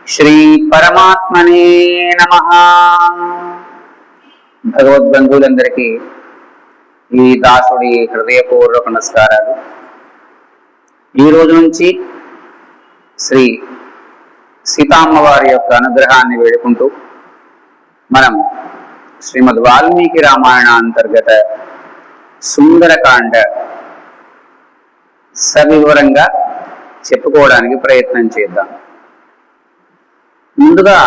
శ్రీ పరమాత్మనే నమః. భగవద్బంధువులందరికీ ఈ దాసుడి హృదయపూర్వక నమస్కారాలు. ఈ రోజు నుంచి శ్రీ సీతామ్మవారి యొక్క అనుగ్రహాన్ని వేడుకుంటూ మనం శ్రీమద్ వాల్మీకి రామాయణ అంతర్గత సుందరకాండ సవివరంగా చెప్పుకోవడానికి ప్రయత్నం చేద్దాం. ముందుగా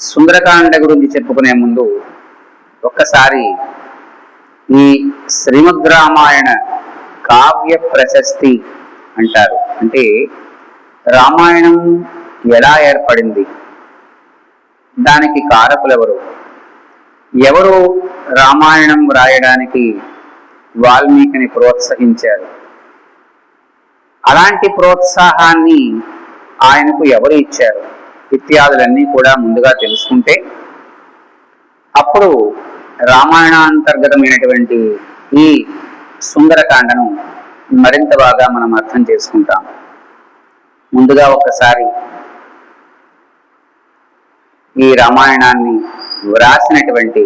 సుందరకాండ గురించి చెప్పుకునే ముందు ఒక్కసారి ఈ శ్రీమద్ రామాయణ కావ్య ప్రశస్తి అంటారు. అంటే రామాయణం ఎలా ఏర్పడింది, దానికి కారకులెవరు, ఎవరు రామాయణం రాయడానికి వాల్మీకిని ప్రోత్సహించారు, అలాంటి ప్రోత్సాహాన్ని ఆయనకు ఎవరు ఇచ్చారు ఇత్యాదులన్నీ కూడా ముందుగా తెలుసుకుంటే అప్పుడు రామాయణాంతర్గతమైనటువంటి ఈ సుందరకాండను మరింత బాగా మనం అర్థం చేసుకుంటాం. ముందుగా ఒక్కసారి ఈ రామాయణాన్ని వ్రాసినటువంటి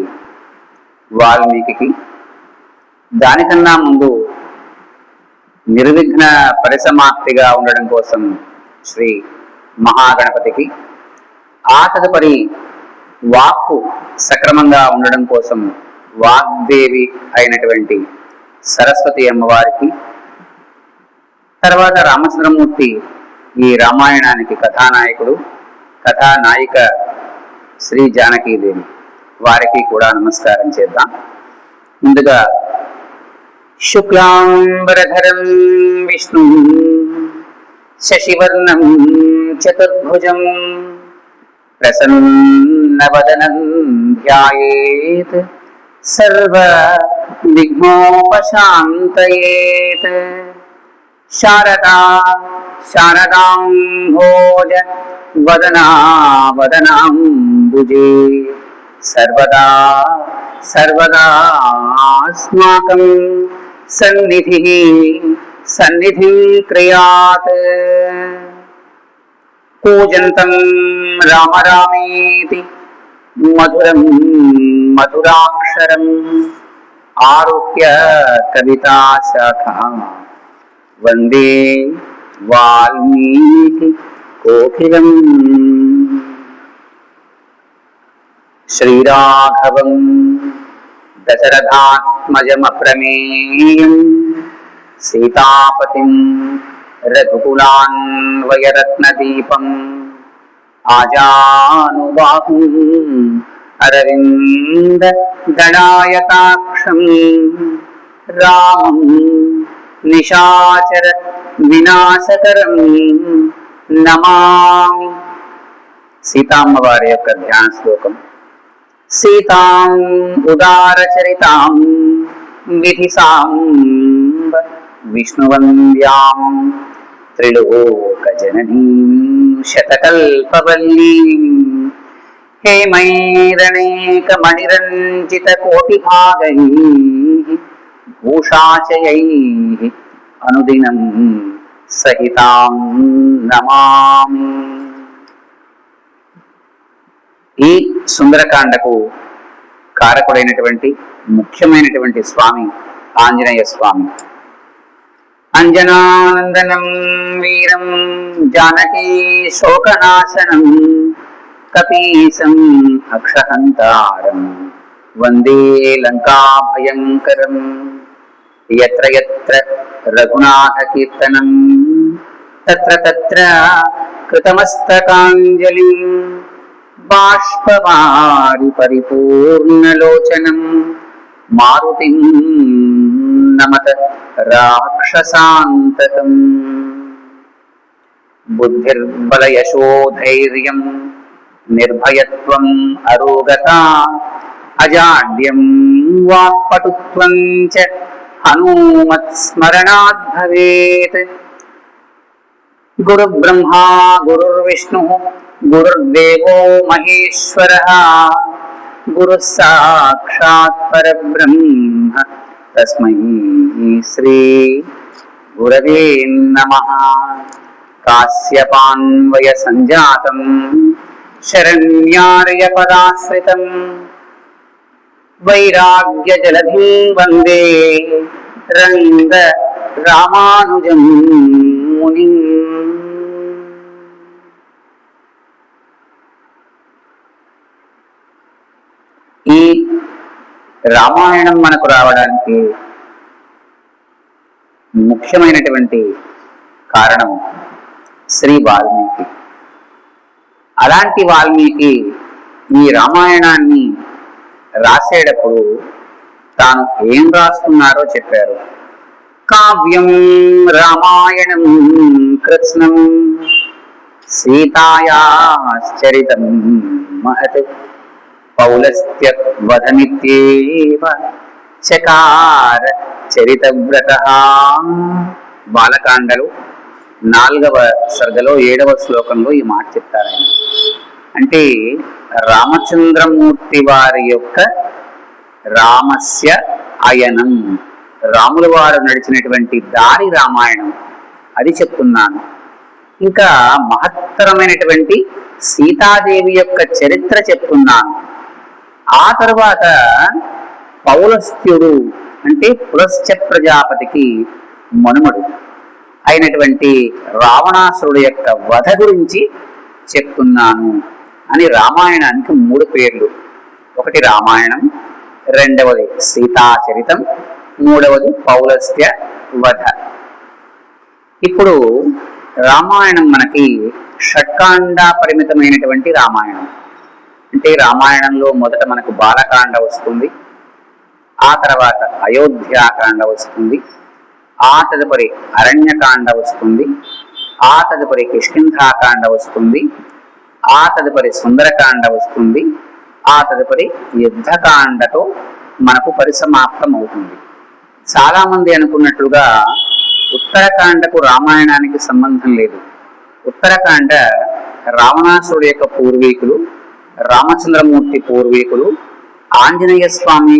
వాల్మీకి దానికన్నా ముందు నిర్విఘ్న పరిసమాప్తిగా ఉండడం కోసం శ్రీ మహాగణపతికి, ఆ తదుపరి వాక్కు సక్రమంగా ఉండడం కోసం వాగ్దేవి అయినటువంటి సరస్వతి అమ్మవారికి, తర్వాత రామచంద్రమూర్తి ఈ రామాయణానికి కథానాయకుడు, కథానాయిక శ్రీ జానకీదేవి, వారికి కూడా నమస్కారం చేద్దాం. ముందుగా శుక్లాంబరధరం విష్ణు శశివర్ణం చతుర్భుజం ప్రసన్నవదనం ధ్యాయేత్ సర్వ విఘ్నోపశాంతయేత్. శారదాంభోజ వదనా వదనాంబుజే సర్వదాస్మాకం సన్నిధిం క్రియాత్. కూజంతం రామ రామేతి మధురం మధురాక్షరం ఆరుహ్య కవితా శాఖా వందే వాల్మీకి కోకిలం. శ్రీరాఘవం దశరథాత్మజమప్రమేయం సీతాపతిం రఘుకులాన్వయరత్నదీపం ఆజానుబాహుం అరవింద దళాయతాక్షం రామం నిశాచర వినాశకరం నమామి. సీతామ్మవారి యొక్క ధ్యాన శ్లోకం. సీతాం ఉదారచరితాం విధిసాంబ విష్ణువంద్యాం త్రిలోకజననీం శతకల్పవల్లీం హేమైరణేకమణిరంజితకోటిభాగైః భూషాచయైః అనుదినం సహితాం నమామి. ఈ సుందరకాండకు కారకుడైనటువంటి ముఖ్యమైనటువంటి స్వామి ఆంజనేయ స్వామి. అంజనానందనం వీరం జానకీ శోకనాశనం కపీశం అక్షహంతారం వందే లంకా భయంకరం. యత్ర యత్ర రఘునాథ కీర్తనం తత్ర తత్ర కృతమస్తకాంజలిం బాష్పవారి పరిపూర్ణలోచనం మారుతిం నమత రాక్షసాంతకం. బుద్ధిర్బలయశోధైర్యం నిర్భయత్వం అరోగతా అజాడ్యం వాక్పటుత్వం చ హనుమత్స్మరణాద్ భవేత్. గురుబ్రహ్మా గురుర్విష్ణు గురుర్దేవో మహేశ్వరః గురుః సాక్షాత్ పరబ్రహ్మ తస్మై శ్రీ గురవే నమః. కాశ్యపాన్వయ సంజాతం శరణ్యార్య పదాశ్రితం వైరాగ్య జలధిం వందే రంగ రామానుజం మునిం. ఈ రామాయణం మనకు రావడానికి ముఖ్యమైనటువంటి కారణం శ్రీ వాల్మీకి. అలాంటి వాల్మీకి ఈ రామాయణాన్ని రాసేటప్పుడు తాను ఏం రాస్తున్నారో చెప్పారు. కావ్యం రామాయణం కృష్ణం సీతాయాశ్చరితం మహత్ పౌలస్త్య వధమిత్యేవ చకార చరితవ్రతః. బాలకాండలు 4వ సర్గలో 7వ శ్లోకంలో ఈ మాట చెప్తారు ఆయన. అంటే రామచంద్రమూర్తి వారి యొక్క రామస్య అయనం, రాముల వారు నడిచినటువంటి దారి రామాయణం, అది చెప్తున్నాను. ఇంకా మహత్తరమైనటువంటి సీతాదేవి యొక్క చరిత్ర చెప్తున్నాను. ఆ తరువాత పౌలస్త్యుడు అంటే పులస్త్య ప్రజాపతికి మనుమడు అయినటువంటి రావణాసురుడు యొక్క వధ గురించి చెప్తున్నాను అని రామాయణానికి 3 పేర్లు. ఒకటి రామాయణం, రెండవది సీతాచరితం, మూడవది పౌలస్త్య వధ. ఇప్పుడు రామాయణం మనకి షట్కాండ పరిమితమైనటువంటి రామాయణం. అంటే రామాయణంలో మొదట మనకు బాలకాండ వస్తుంది, ఆ తర్వాత అయోధ్యాకాండ వస్తుంది, ఆ తదుపరి అరణ్యకాండ వస్తుంది, ఆ తదుపరి కిష్కింధాకాండ వస్తుంది, ఆ తదుపరి సుందరకాండ వస్తుంది, ఆ తదుపరి యుద్ధకాండతో మనకు పరిసమాప్తం అవుతుంది. చాలా మంది అనుకున్నట్లుగా ఉత్తరకాండకు రామాయణానికి సంబంధం లేదు. ఉత్తరకాండ రావణాసురుడు యొక్క పూర్వీకులు, రామచంద్రమూర్తి పూర్వీకులు, ఆంజనేయ స్వామి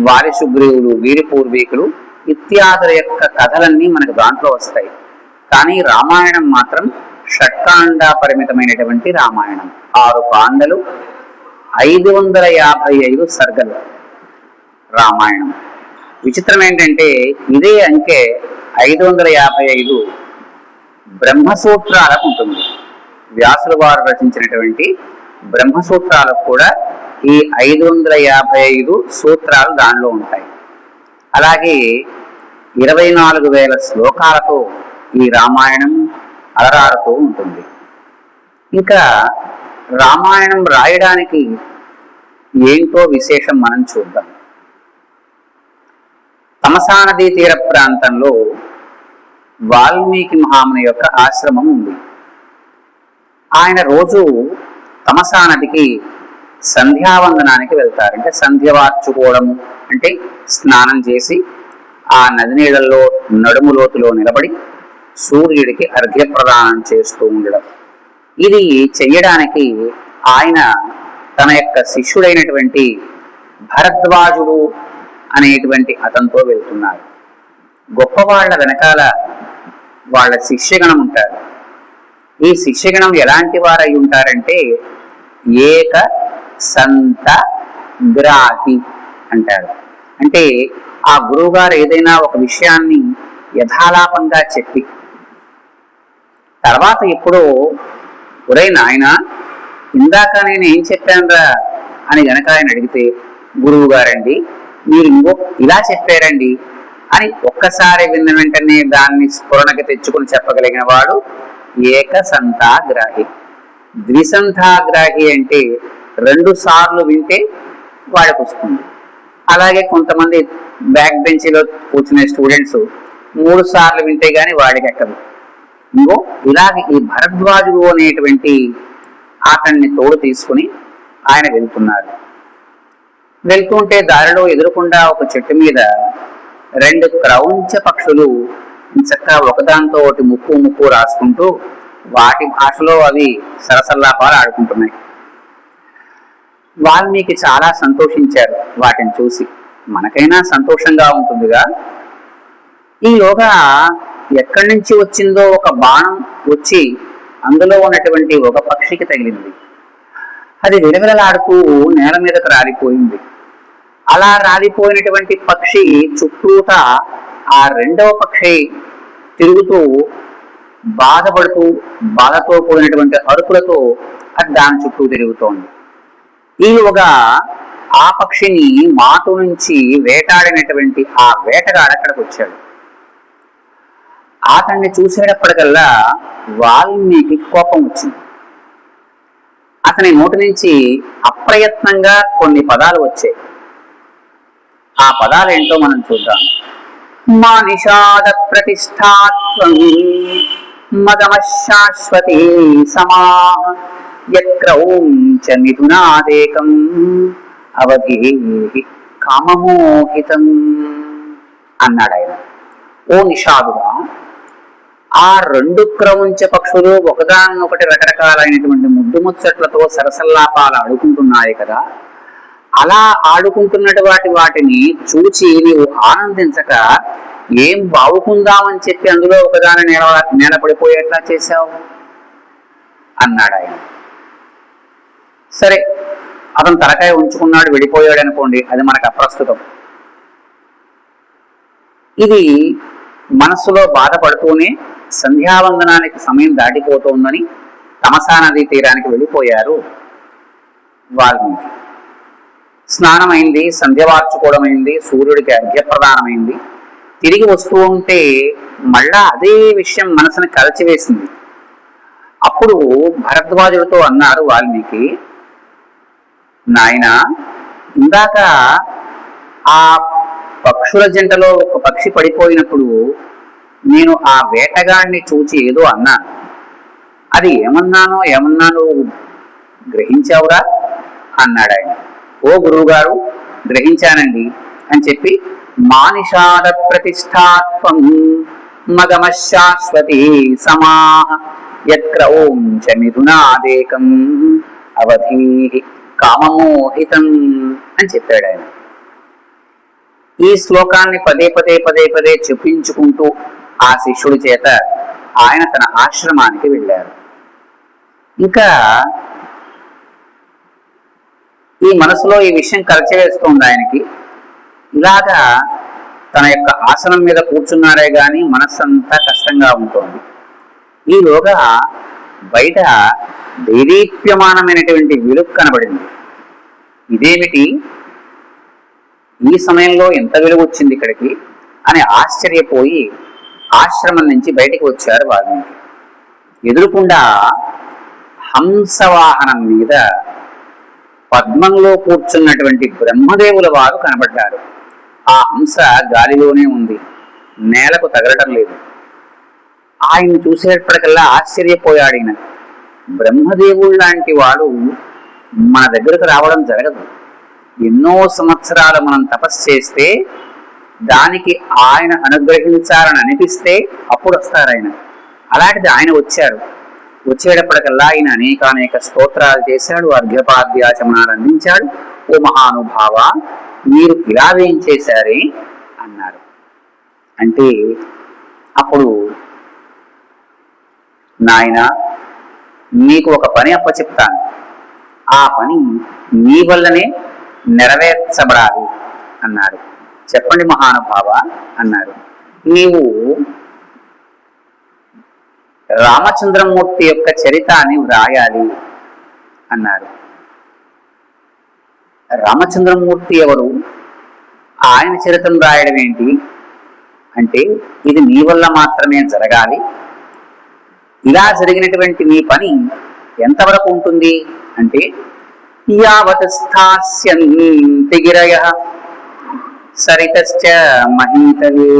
వారి సుగ్రీవులు వీరి పూర్వీకులు ఇత్యాదుల యొక్క కథలన్నీ మనకు దాంట్లో వస్తాయి. కానీ రామాయణం మాత్రం షట్కాండ పరిమితమైనటువంటి రామాయణం. 6 కాండలు, 555 సర్గలు రామాయణం. విచిత్రం ఏంటంటే ఇదే అంకె 555 బ్రహ్మసూత్రాలకు ఉంటుంది. వ్యాసుల వారు రచించినటువంటి బ్రహ్మసూత్రాలకు కూడా ఈ 555 సూత్రాలు దానిలో ఉంటాయి. అలాగే 24,000 శ్లోకాలతో ఈ రామాయణం అలరాడుతూ ఉంటుంది. ఇంకా రామాయణం రాయడానికి ఏంటో విశేషం మనం చూద్దాం. తమసా నదీ తీర ప్రాంతంలో వాల్మీకి మహాముని యొక్క ఆశ్రమం ఉంది. ఆయన రోజు తమసా నదికి సంధ్యావందనానికి వెళ్తారు. అంటే సంధ్య వార్చుకోవడము అంటే స్నానం చేసి ఆ నది నీళ్ళల్లో నడుము లోతులో నిలబడి సూర్యుడికి అర్ఘ్యప్రదానం చేస్తూ ఉండడం. ఇది చెయ్యడానికి ఆయన తన యొక్క శిష్యుడైనటువంటి భరద్వాజుడు అనేటువంటి అతనితో వెళ్తున్నారు. గొప్పవాళ్ల వెనకాల వాళ్ళ శిష్యగణం ఉంటారు. ఈ శిష్యగణం ఎలాంటి వారై ఉంటారంటే ఏక సంత గ్రాహి అంటారు. అంటే ఆ గురువుగారు ఏదైనా ఒక విషయాన్ని యథాలాపంగా చెప్పి తర్వాత ఎప్పుడో ఒరే నాయన ఇందాక నేను ఏం చెప్పానురా అని గనక ఆయన అడిగితే, గురువు గారండి మీరు ఇంకో ఇలా చెప్పారండి అని ఒక్కసారి విన్న వెంటనే దాన్ని స్ఫురణకి తెచ్చుకుని చెప్పగలిగిన వాడు ఏక సంతాగ్రాహి. ద్విసంతాగ్రాహి అంటే 2 సార్లు వింటే వాడికి వస్తుంది. అలాగే కొంతమంది బ్యాక్ బెంచ్లో కూర్చునే స్టూడెంట్స్ 3 సార్లు వింటే గాని వాడికి ఎక్కదు. ఇంకో ఇలాగే ఈ భరద్వాజుడు అనేటువంటి అతన్ని తోడు తీసుకుని ఆయన వెళ్తున్నారు. వెళ్తుంటే దారిలో ఎదురుకుండా ఒక చెట్టు మీద 2 క్రౌంచ పక్షులు చక్కగా ఒకదాంతో ఒకటి ముక్కు రాసుకుంటూ వాటి భాషలో అవి సరసల్లాపాలు ఆడుకుంటున్నాయి. వాల్మీకి చాలా సంతోషించారు వాటిని చూసి. మనకైనా సంతోషంగా ఉంటుందిగా. ఈలోగా ఎక్కడి నుంచి వచ్చిందో ఒక బాణం వచ్చి అందులో ఉన్నటువంటి ఒక పక్షికి తగిలింది. అది విలవిలలాడుతూ నేల మీదకు రాలిపోయింది. అలా రాలిపోయినటువంటి పక్షి చుట్టూత ఆ రెండవ పక్షి తిరుగుతూ బాధపడుతూ బాధతో కూడినటువంటి అరుపులతో అది దాని చుట్టూ తిరుగుతోంది. ఈలోగా ఆ పక్షిని మాటు నుంచి వేటాడినటువంటి ఆ వేటగాడు అక్కడికి వచ్చాడు. అతన్ని చూసేటప్పటికల్లా వాల్మీకి కోపం వచ్చింది. అతని నోటి నుంచి అప్రయత్నంగా కొన్ని పదాలు వచ్చాయి. ఆ పదాలు ఏంటో మనం చూద్దాం. మానిషాద ప్రతిష్టాత్వం మదమశాశ్వతీ సమాః యక్రౌంచ మిథునాదేకం అవధేహి కామమోహితం అన్నాడు ఆయన. ఓ నిషాదుడా, ఆ రెండు క్రౌంచ పక్షులు ఒకదానొకటి రకరకాలైనటువంటి ముద్దు ముచ్చట్లతో సరసల్లాపాలు ఆడుకుంటున్నాయి కదా, అలా ఆడుకుంటున్నటువంటి వాటిని చూచి నీవు ఆనందించక ఏం బావుకుందామని చెప్పి అందులో ఒకదాని నేల పడిపోయేట్లా చేశావు అన్నాడు ఆయన. సరే, అతను తలకాయ ఉంచుకున్నాడు, వెళ్ళిపోయాడు అనుకోండి, అది మనకు అప్రస్తుతం. ఇది మనస్సులో బాధపడుతూనే సంధ్యావందనానికి సమయం దాటిపోతోందని తమసా నదీ తీరానికి వెళ్ళిపోయారు వాల్మీకి. స్నానమైంది, సంధ్యవార్చుకోవడమైంది, సూర్యుడికి అర్ఘ్యప్రదానమైంది. తిరిగి వస్తూ ఉంటే మళ్ళా అదే విషయం మనసుని కలచివేసింది. అప్పుడు భరద్వాజుడితో అన్నారు వాల్మీకి, నాయన, ఇందాక ఆ పక్షుల జంటలో ఒక పక్షి పడిపోయినప్పుడు నేను ఆ వేటగాడిని చూచి ఏదో అన్నాను. అది ఏమన్నానో గ్రహించావురా అన్నాడు ఆయన. ఓ గురువుగారు, గ్రహించానండి అని చెప్పి, మానిషాద ప్రతిష్టాత్వం మగమశాశ్వతీ సమాః యక్రౌంచ మిథునాదేకం అవధీహి కామమోహితం అని చెప్పాడు ఆయన. ఈ శ్లోకాన్ని పదే చెప్పించుకుంటూ ఆ శిష్యుడి చేత ఆయన తన ఆశ్రమానికి వెళ్ళారు. ఇంకా ఈ మనసులో ఈ విషయం కలచివేస్తోంది ఆయనకి. ఇలాగా తన యొక్క ఆసనం మీద కూర్చున్నారే గాని మనస్సంతా కష్టంగా ఉంటుంది. ఈలోగా బయట దేదీప్యమానమైనటువంటి వెలుగు కనబడింది. ఇదేమిటి, ఈ సమయంలో ఎంత వెలుగు వచ్చింది ఇక్కడికి అని ఆశ్చర్యపోయి ఆశ్రమం నుంచి బయటికి వచ్చారు వాల్మీకి. ఎదురుకుండా హంసవాహనం మీద పద్మంలో కూర్చున్నటువంటి బ్రహ్మదేవుల వారు కనబడ్డారు. ఆ హంస గాలిలోనే ఉంది, నేలకు తగలటం లేదు. ఆయన్ని చూసేటప్పటికల్లా ఆశ్చర్యపోయాడు ఈయన. బ్రహ్మదేవుడు లాంటి వాడు మన దగ్గరకు రావడం జరగదు. ఎన్నో సంవత్సరాలు మనం తపస్సు చేస్తే దానికి ఆయన అనుగ్రహించాలని అనిపిస్తే అప్పుడు వస్తారు ఆయన. అలాంటిది ఆయన వచ్చారు. వచ్చేటప్పటికల్లా ఆయన అనేక స్తోత్రాలు చేశాడు, అర్ఘ్యపాద్యాచమనాలు అందించాడు. ఓ మహానుభావ, మీరు ఇలా ఏం చేశారే అన్నారు. అంటే అప్పుడు, నాయన, నీకు ఒక పని అప్పచెప్తాను, ఆ పని నీ వల్లనే నెరవేర్చబడాలి అన్నారు. చెప్పండి మహానుభావ అన్నారు. నీవు రామచంద్రమూర్తి యొక్క చరితాన్ని వ్రాయాలి అన్నారు. రామచంద్రమూర్తి ఎవరు, ఆయన చరితం రాయడం ఏంటి అంటే, ఇది నీ వల్ల మాత్రమే జరగాలి. ఇలా జరిగినటువంటి నీ పని ఎంతవరకు ఉంటుంది అంటే, యావత్ స్థాస్యంతి గిరయః సరితశ్చ మహీతలే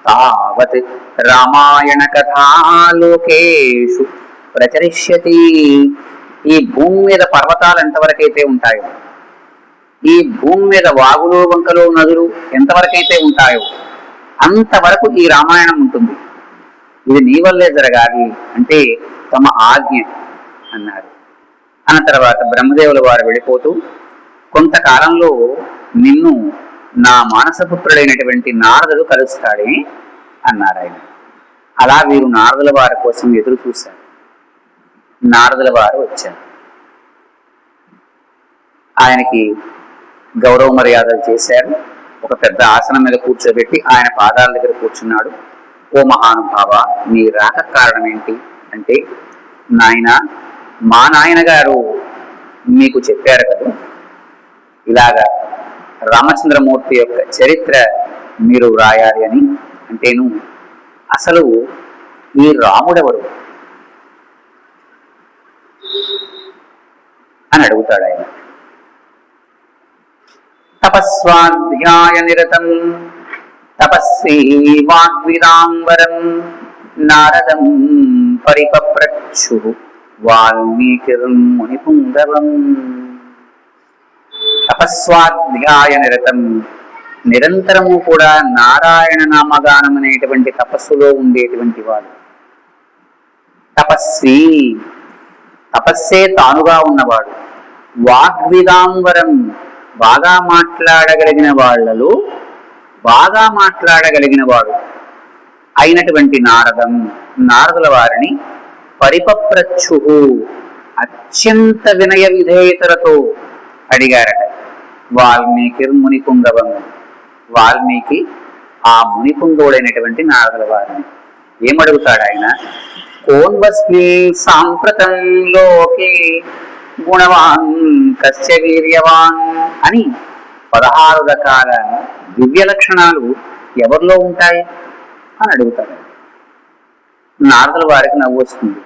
తావత్ రామాయణ కథా లోకేషు ప్రచరిష్యతి. ఈ భూమి మీద పర్వతాలు ఎంతవరకైతే ఉంటాయో, ఈ భూమి మీద వాగులు వంకలు నదులు ఎంతవరకైతే ఉంటాయో అంతవరకు ఈ రామాయణం ఉంటుంది. ఇది నీ వల్లే జరగాలి అంటే తమ ఆజ్ఞ అన్నారు. అన్న తర్వాత బ్రహ్మదేవుల వారు వెళ్ళిపోతూ, కొంతకాలంలో నిన్ను నా మానసపుత్రుడైనటువంటి నారదుడు కలుస్తాడే అన్నారు ఆయన. అలా వీరు నారదుల వారి కోసం ఎదురు చూశారు. నారదుల వారు వచ్చారు. ఆయనకి గౌరవ మర్యాదలు చేశారు. ఒక పెద్ద ఆసనం మీద కూర్చోబెట్టి ఆయన పాదాల దగ్గర కూర్చున్నాడు. ఓ మహానుభావ, మీ రాక కారణం ఏంటి అంటే, నాయన, మా నాయన గారు మీకు చెప్పారు కదా, ఇలాగా రామచంద్రమూర్తి యొక్క చరిత్ర మీరు వ్రాయాలి అని. అంటేను అసలు ఈ రాముడెవరు అని అడుగుతాడు ఆయన. తపస్వాధ్యాయ నిరతం తపస్వీ వాగ్విదాంబరం నారదం పరిపప్రచ్చు వాల్మీకిర్మునిపుంగవం. తపస్వాధ్యాయ నిరతం, నిరంతరము కూడా నారాయణ నామగానం అనేటువంటి తపస్సులో ఉండేటువంటి వాడు. తపస్వి, తపస్సే తానుగా ఉన్నవాడు. వాగ్విదాంబరం, బాగా మాట్లాడగలిగిన వాళ్ళలో బాగా మాట్లాడగలిగిన వాడు అయినటువంటి నారదం, నారదుల వారిని పరిపప్రచ్చు, అత్యంత వినయ విధేయతలతో అడిగారట. వాల్మీకిర్మునిపుంగవం, వాల్మీకి ఆ మునిపుంగవుడైనటువంటి నారదుల వారిని ఏమడుగుతాడు ఆయన? కోన్వస్మి సాంప్రతం లోకే గుణవాన్ కస్య వీర్యవాన్ అని 16 రకాల దివ్య లక్షణాలు ఎవరిలో ఉంటాయి అని అడుగుతాడు. నారదుల వారికి నవ్వు వస్తుంది.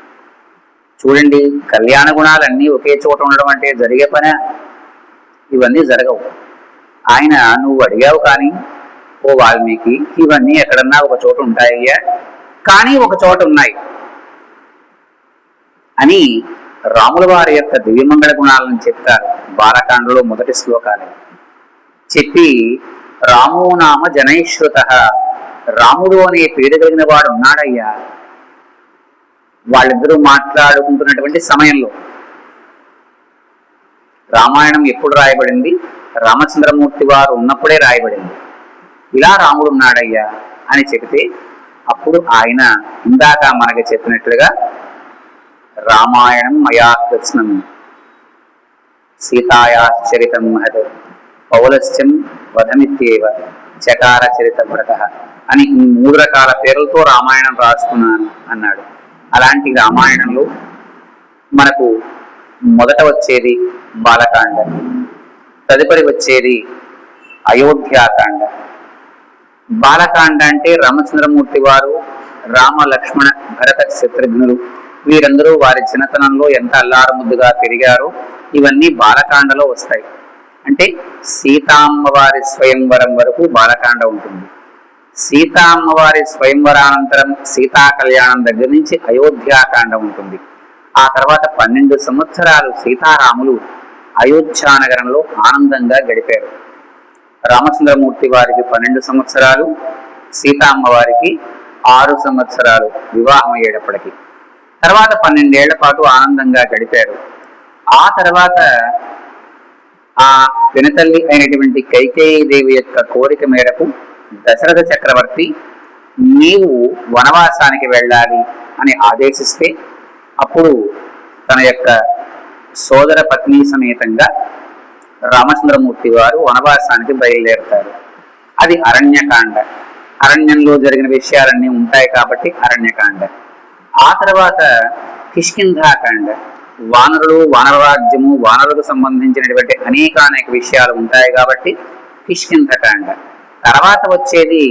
చూడండి, కళ్యాణ గుణాలన్నీ ఒకే చోట ఉండడం అంటే జరిగే పనే? ఇవన్నీ జరగవు. ఆయన, నువ్వు అడిగావు కానీ ఓ వాల్మీకి, ఇవన్నీ ఎక్కడన్నా ఒక చోట ఉంటాయ్యా, కానీ ఒక చోట ఉన్నాయి అని రాముల వారి యొక్క దివ్యమంగళ గుణాలను చెప్తారు బాలకాండలో మొదటి శ్లోకాలు చెప్పి, రామో నామ జనైశ్రుత, రాముడు అనే పేరు కలిగిన వాడు ఉన్నాడయ్యా. వాళ్ళిద్దరూ మాట్లాడుకుంటున్నటువంటి సమయంలో, రామాయణం ఎప్పుడు రాయబడింది? రామచంద్రమూర్తి వారు ఉన్నప్పుడే రాయబడింది. ఇలా రాముడు ఉన్నాడయ్యా అని చెబితే, అప్పుడు ఆయన ఇందాక మనకి చెప్పినట్లుగా రామాయణం మయా కృష్ణం సీతాయాశ్చరితం మహత్ పౌలశ్చం వధమిత్యేవ చకార చరిత వ్రత అని ఈ 3 రకాల పేర్లతో రామాయణం రాసుకున్నాను అన్నాడు. అలాంటి రామాయణంలో మనకు మొదట వచ్చేది బాలకాండ, తదుపరి వచ్చేది అయోధ్యాకాండ. బాలకాండ అంటే రామచంద్రమూర్తి వారు, రామ లక్ష్మణ భరత శత్రుఘ్నులు వీరందరూ వారి చిన్నతనంలో ఎంత అల్లారముద్దుగా పెరిగారో ఇవన్నీ బాలకాండలో వస్తాయి. అంటే సీతామ్మవారి స్వయంవరం వరకు బాలకాండ ఉంటుంది. సీతామ్మవారి స్వయంవరానంతరం సీతా కళ్యాణం దగ్గర నుంచి అయోధ్యాకాండ ఉంటుంది. ఆ తర్వాత 12 సంవత్సరాలు సీతారాములు అయోధ్యానగరంలో ఆనందంగా గడిపారు. రామచంద్రమూర్తి వారికి 12 సంవత్సరాలు, సీతామ్మవారికి 6 సంవత్సరాలు వివాహం అయ్యేటప్పటికి. తర్వాత 12 ఏళ్ల పాటు ఆనందంగా గడిపారు. ఆ తర్వాత ఆ పినతల్లి అయినటువంటి కైకేయీ దేవి యొక్క కోరిక మేరకు దశరథ చక్రవర్తి నీవు వనవాసానికి వెళ్ళాలి అని ఆదేశిస్తే, అప్పుడు తన యొక్క సోదర పత్ని సమేతంగా రామచంద్రమూర్తి వారు వనవాసానికి బయలుదేరుతారు. అది అరణ్యకాండ. అరణ్యంలో జరిగిన విషయాలన్నీ ఉంటాయి కాబట్టి అరణ్యకాండ. ఆ తర్వాత కిష్కింధాకాండ. వానరులు, వానరరాజ్యము, వానరులకు సంబంధించినటువంటి అనేక విషయాలు ఉంటాయి కాబట్టి కిష్కింధకాండ. తర్వాత వచ్చేది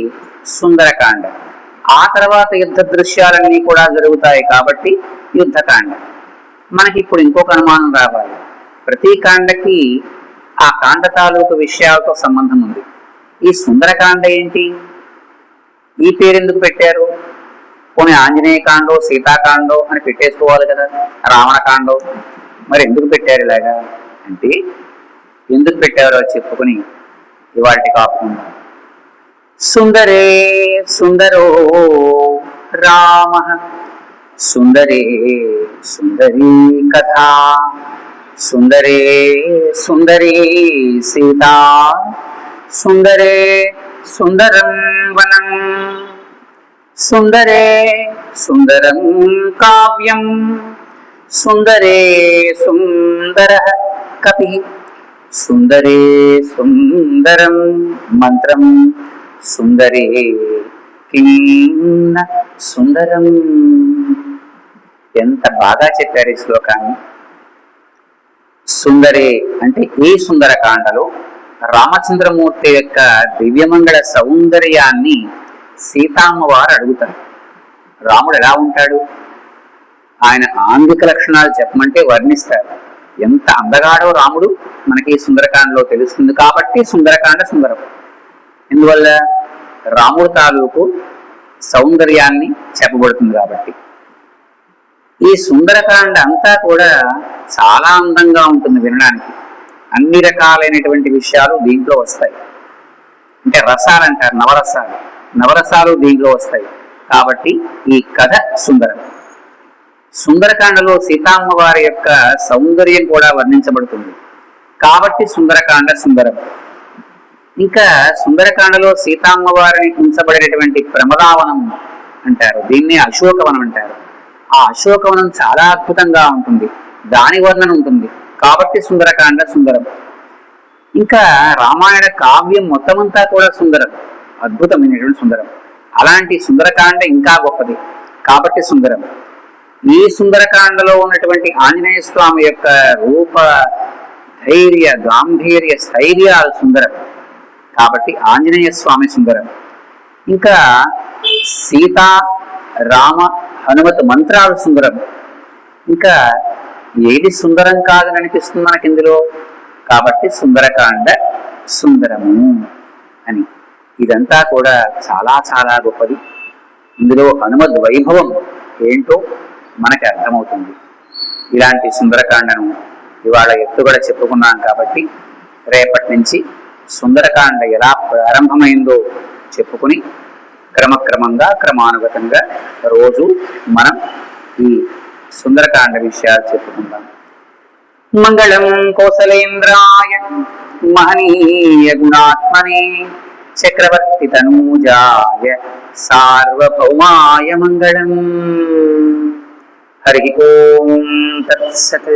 సుందరకాండ. ఆ తర్వాత యుద్ధ దృశ్యాలన్నీ కూడా జరుగుతాయి కాబట్టి యుద్ధకాండ. మనకి ఇప్పుడు ఇంకొక అనుమానం రావాలి. ప్రతి కాండకి ఆ కాండ తాలూకు విషయాలతో సంబంధం ఉంది. ఈ సుందరకాండ ఏంటి? ఈ పేరు ఎందుకు పెట్టారు? పోనీ ఆంజనేయకాండో సీతాకాండో అని పెట్టేసుకోవాలి కదా, రావణకాండో. మరి ఎందుకు పెట్టారు ఇలాగా అంటే, ఎందుకు పెట్టారో చెప్పుకొని ఇవాటి కాకుండా, సుందరే సుందరో రామ సుందరే సుందరీ కథా సుందరే సుందరీ సీతా సుందరే సుందరం వనం. సుందరే సుందరం కావ్యం సుందరే సుందర కపి సుందరే సుందరం మంత్రం సుందరే కిన్న సుందరం. ఎంత బాగా చెప్పారు ఈ శ్లోకాన్ని. సుందరే అంటే ఈ సుందరకాండలో రామచంద్రమూర్తి యొక్క దివ్యమంగళ సౌందర్యాన్ని సీతామ్మవారు అడుగుతారు. రాముడు ఎలా ఉంటాడు, ఆయన ఆంగిక లక్షణాలు చెప్పమంటే వర్ణిస్తారు. ఎంత అందగాడో రాముడు మనకి సుందరకాండలో తెలుస్తుంది. కాబట్టి సుందరకాండ సుందరం. ఎందువల్ల రాముడు తాలూకు సౌందర్యాన్ని చెప్పబడుతుంది కాబట్టి. ఈ సుందరకాండ అంతా కూడా చాలా అందంగా ఉంటుంది వినడానికి. అన్ని రకాలైనటువంటి విషయాలు దీంట్లో వస్తాయి. అంటే రసాలు అంటారు, నవరసాలు. నవరసాలు దీంట్లో వస్తాయి. కాబట్టి ఈ కథ సుందరం. సుందరకాండలో సీతామ్మవారి యొక్క సౌందర్యం కూడా వర్ణించబడుతుంది. కాబట్టి సుందరకాండ సుందరం. ఇంకా సుందరకాండలో సీతామ్మవారిని ఉంచబడినటువంటి ప్రమదావనం అంటారు, దీన్ని అశోకవనం అంటారు. ఆ అశోకవనం చాలా అద్భుతంగా ఉంటుంది, దాని వర్ణన ఉంటుంది. కాబట్టి సుందరకాండ సుందరం. ఇంకా రామాయణ కావ్యం మొత్తమంతా కూడా సుందరం, అద్భుతమైనటువంటి సుందరం. అలాంటి సుందరకాండ ఇంకా గొప్పది, కాబట్టి సుందరం. ఈ సుందరకాండలో ఉన్నటువంటి ఆంజనేయ స్వామి యొక్క రూప ధైర్య గాంభీర్య స్థైర్యాలు సుందరం, కాబట్టి ఆంజనేయ స్వామి సుందరం. ఇంకా సీతా రామ హనుమత్ మంత్రాలు సుందరం. ఇంకా ఏది సుందరం కాదని అనిపిస్తుంది మనకి ఇందులో, కాబట్టి సుందరకాండ సుందరము అని. ఇదంతా కూడా చాలా చాలా గొప్పది. ఇందులో హనుమద్ వైభవం ఏంటో మనకి అర్థమవుతుంది. ఇలాంటి సుందరకాండను ఇవాళ ఎత్తుగడ చెప్పుకున్నాం కాబట్టి రేపటి నుంచి సుందరకాండ ఎలా ప్రారంభమైందో చెప్పుకుని క్రమక్రమంగా క్రమానుగతంగా రోజు మనం ఈ సుందరకాండ విషయాలు చెప్పుకుందాం. మంగళం కౌసలేంద్రాయ మహనీయ గుణాత్మనే చక్రవర్తి తనూజాయ సార్వభౌమాయ మంగళం. హరి ఓం తత్సత్.